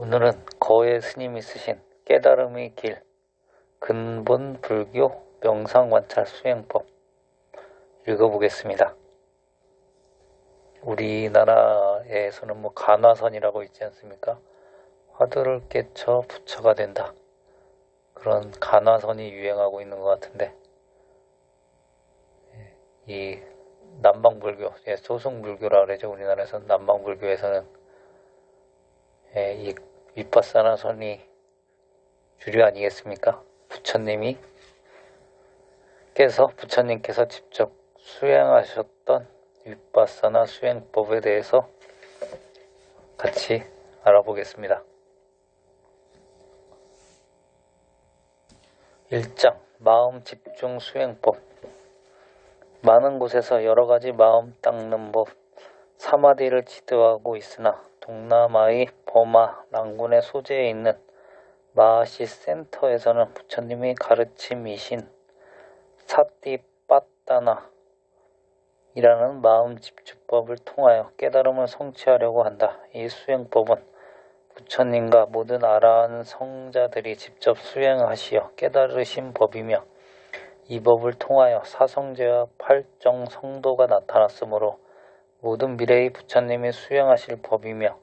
오늘은 거의 스님이 쓰신 깨달음의 길, 근본 불교 명상관찰 수행법 읽어보겠습니다. 우리나라에서는 간화선이라고 있지 않습니까? 화두를 깨쳐 부처가 된다. 그런 간화선이 유행하고 있는 것 같은데, 이 남방불교, 소승불교라 그러죠. 우리나라에서는 남방불교에서는 이 윗바사나 선이 주류 아니겠습니까? 부처님께서 직접 수행하셨던 윗바사나 수행법에 대해서 같이 알아보겠습니다. 1장 마음 집중 수행법. 많은 곳에서 여러가지 마음 닦는 법, 사마디를 지도하고 있으나 동남아의 버마 랑군의 소재에 있는 마하시 센터에서는 부처님의 가르침이신 사띠빠따나 이라는 마음 집중법을 통하여 깨달음을 성취하려고 한다. 이 수행법은 부처님과 모든 아라한 성자들이 직접 수행하시어 깨달으신 법이며, 이 법을 통하여 사성제와 팔정 성도가 나타났으므로 모든 미래의 부처님이 수행하실 법이며,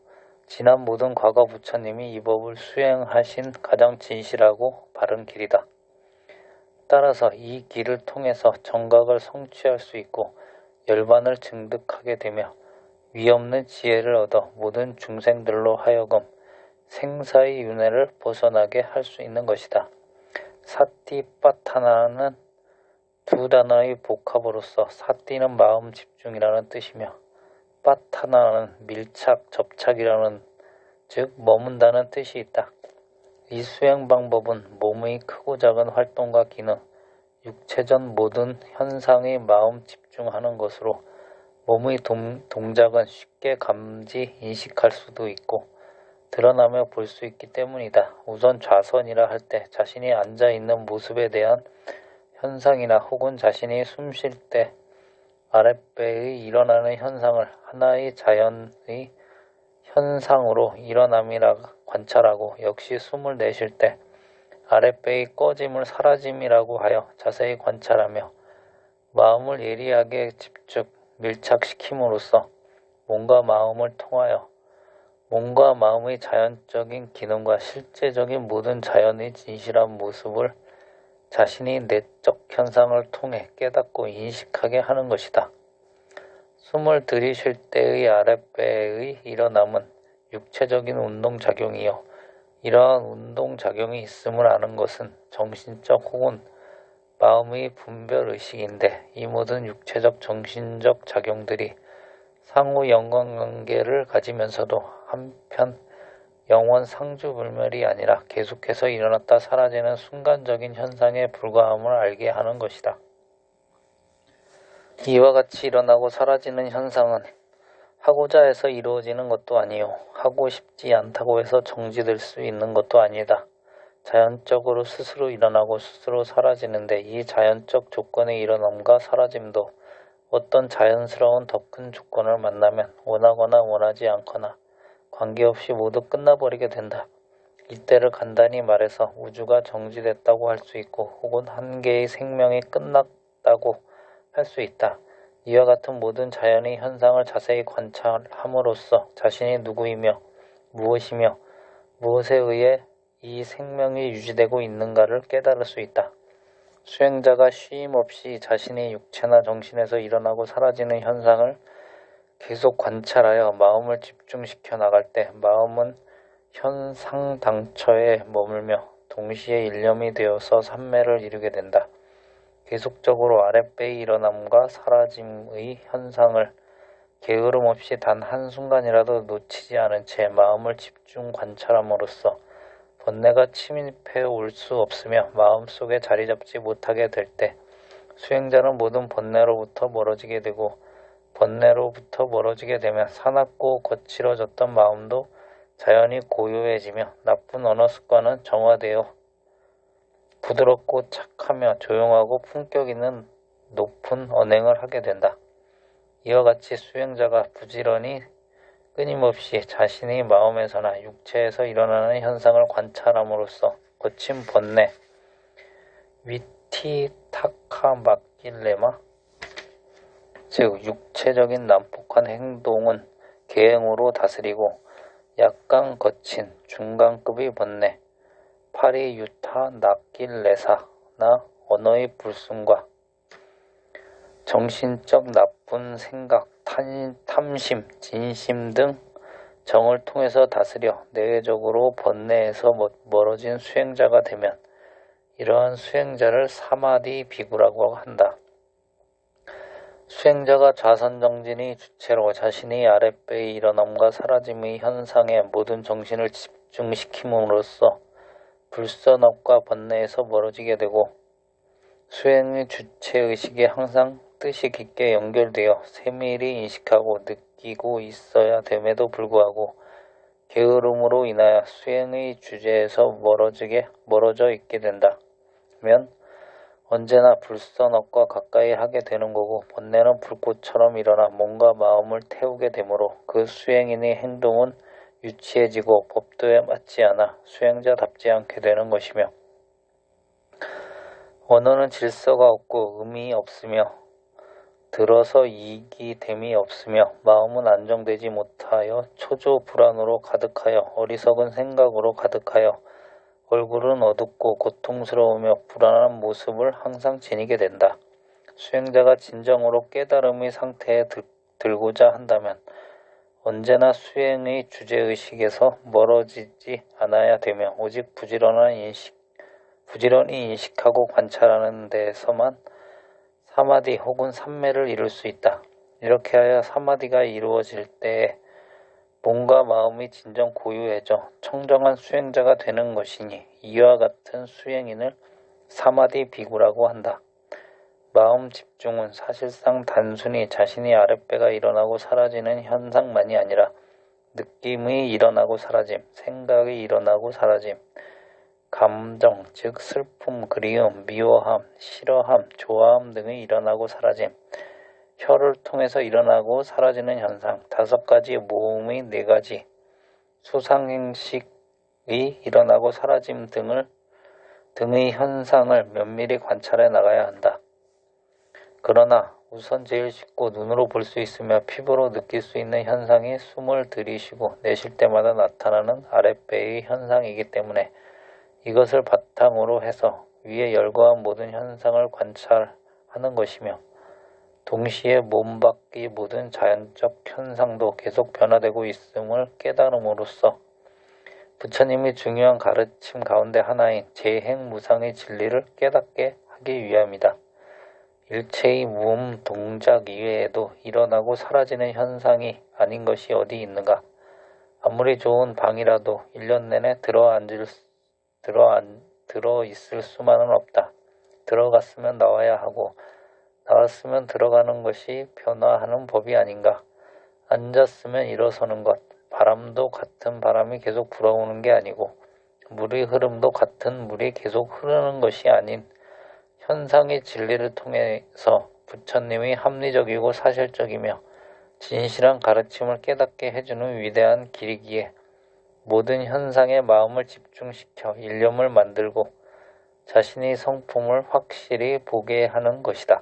지난 모든 과거 부처님이 이 법을 수행하신 가장 진실하고 바른 길이다. 따라서 이 길을 통해서 정각을 성취할 수 있고 열반을 증득하게 되며 위없는 지혜를 얻어 모든 중생들로 하여금 생사의 윤회를 벗어나게 할 수 있는 것이다. 사띠빠타나는 두 단어의 복합으로서 사띠는 마음 집중이라는 뜻이며 빠타나는 밀착, 접착이라는, 즉 머문다는 뜻이 있다. 이 수행 방법은 몸의 크고 작은 활동과 기능, 육체적 모든 현상에 마음 집중하는 것으로 몸의 동작은 쉽게 감지, 인식할 수도 있고 드러나며 볼 수 있기 때문이다. 우선 좌선이라 할 때 자신이 앉아있는 모습에 대한 현상이나 혹은 자신이 숨 쉴 때 아랫배의 일어나는 현상을 하나의 자연의 현상으로 일어남이라 관찰하고, 역시 숨을 내쉴 때 아랫배의 꺼짐을 사라짐이라고 하여 자세히 관찰하며 마음을 예리하게 집중, 밀착시킴으로써 몸과 마음을 통하여 몸과 마음의 자연적인 기능과 실제적인 모든 자연의 진실한 모습을 자신의 내적 현상을 통해 깨닫고 인식하게 하는 것이다. 숨을 들이쉴 때의 아랫배의 일어남은 육체적인 운동작용이요, 이러한 운동작용이 있음을 아는 것은 정신적 혹은 마음의 분별의식인데, 이 모든 육체적 정신적 작용들이 상호 연관관계를 가지면서도 한편 영원 상주불멸이 아니라 계속해서 일어났다 사라지는 순간적인 현상에 불과함을 알게 하는 것이다. 이와 같이 일어나고 사라지는 현상은 하고자 해서 이루어지는 것도 아니요, 하고 싶지 않다고 해서 정지될 수 있는 것도 아니다. 자연적으로 스스로 일어나고 스스로 사라지는데, 이 자연적 조건의 일어남과 사라짐도 어떤 자연스러운 더 큰 조건을 만나면 원하거나 원하지 않거나 관계없이 모두 끝나버리게 된다. 이때를 간단히 말해서 우주가 정지됐다고 할 수 있고, 혹은 한 개의 생명이 끝났다고 할 수 있다. 이와 같은 모든 자연의 현상을 자세히 관찰함으로써 자신이 누구이며 무엇이며 무엇에 의해 이 생명이 유지되고 있는가를 깨달을 수 있다. 수행자가 쉼없이 자신의 육체나 정신에서 일어나고 사라지는 현상을 계속 관찰하여 마음을 집중시켜 나갈 때 마음은 현상당처에 머물며 동시에 일념이 되어서 삼매를 이루게 된다. 계속적으로 아랫배의 일어남과 사라짐의 현상을 게으름 없이 단 한순간이라도 놓치지 않은 채 마음을 집중 관찰함으로써 번뇌가 침입해 올 수 없으며 마음속에 자리 잡지 못하게 될 때 수행자는 모든 번뇌로부터 멀어지게 되고, 번뇌로부터 멀어지게 되면 사납고 거칠어졌던 마음도 자연히 고요해지며 나쁜 언어 습관은 정화되어 부드럽고 착하며 조용하고 품격 있는 높은 언행을 하게 된다. 이와 같이 수행자가 부지런히 끊임없이 자신의 마음에서나 육체에서 일어나는 현상을 관찰함으로써 거친 번뇌, 위티타카 마킬레마, 즉 육체적인 난폭한 행동은 계행으로 다스리고 약간 거친 중간급의 번뇌, 파리유타 나킬레사나 언어의 불순과 정신적 나쁜 생각, 탐심, 진심 등 정을 통해서 다스려 내외적으로 번뇌에서 멀어진 수행자가 되면 이러한 수행자를 사마디 비구라고 한다. 수행자가 좌선정진의 주체로 자신의 아랫배의 일어남과 사라짐의 현상에 모든 정신을 집중시킴으로써 불선업과 번뇌에서 멀어지게 되고 수행의 주체의식에 항상 뜻이 깊게 연결되어 세밀히 인식하고 느끼고 있어야 됨에도 불구하고 게으름으로 인하여 수행의 주제에서 멀어져 있게 된다면 언제나 불선업과 가까이 하게 되는 거고 번뇌는 불꽃처럼 일어나 몸과 마음을 태우게 되므로 그 수행인의 행동은 유치해지고 법도에 맞지 않아 수행자답지 않게 되는 것이며 언어는 질서가 없고 의미 없으며 들어서 이익됨이 없으며 마음은 안정되지 못하여 초조 불안으로 가득하여 어리석은 생각으로 가득하여 얼굴은 어둡고 고통스러우며 불안한 모습을 항상 지니게 된다. 수행자가 진정으로 깨달음의 상태에 들고자 한다면 언제나 수행의 주제의식에서 멀어지지 않아야 되며 오직 부지런히 인식하고 관찰하는 데에서만 사마디 혹은 삼매를 이룰 수 있다. 이렇게 하여 사마디가 이루어질 때에 몸과 마음이 진정 고요해져 청정한 수행자가 되는 것이니 이와 같은 수행인을 사마디 비구라고 한다. 마음 집중은 사실상 단순히 자신의 아랫배가 일어나고 사라지는 현상만이 아니라 느낌이 일어나고 사라짐, 생각이 일어나고 사라짐, 감정, 즉 슬픔, 그리움, 미워함, 싫어함, 좋아함 등이 일어나고 사라짐, 혀를 통해서 일어나고 사라지는 현상, 5가지 모음의 4가지, 수상행식이 일어나고 사라짐 등의 현상을 면밀히 관찰해 나가야 한다. 그러나 우선 제일 쉽고 눈으로 볼 수 있으며 피부로 느낄 수 있는 현상이 숨을 들이쉬고 내쉴 때마다 나타나는 아랫배의 현상이기 때문에 이것을 바탕으로 해서 위에 열거한 모든 현상을 관찰하는 것이며 동시에 몸 밖의 모든 자연적 현상도 계속 변화되고 있음을 깨달음으로써 부처님의 중요한 가르침 가운데 하나인 재행무상의 진리를 깨닫게 하기 위함이다. 일체의 무음 동작 이외에도 일어나고 사라지는 현상이 아닌 것이 어디 있는가? 아무리 좋은 방이라도 1년 내내 들어 있을 수만은 없다. 들어갔으면 나와야 하고 나왔으면 들어가는 것이 변화하는 법이 아닌가. 앉았으면 일어서는 것, 바람도 같은 바람이 계속 불어오는 게 아니고 물의 흐름도 같은 물이 계속 흐르는 것이 아닌 현상의 진리를 통해서 부처님이 합리적이고 사실적이며 진실한 가르침을 깨닫게 해주는 위대한 길이기에 모든 현상에 마음을 집중시켜 일념을 만들고 자신의 성품을 확실히 보게 하는 것이다.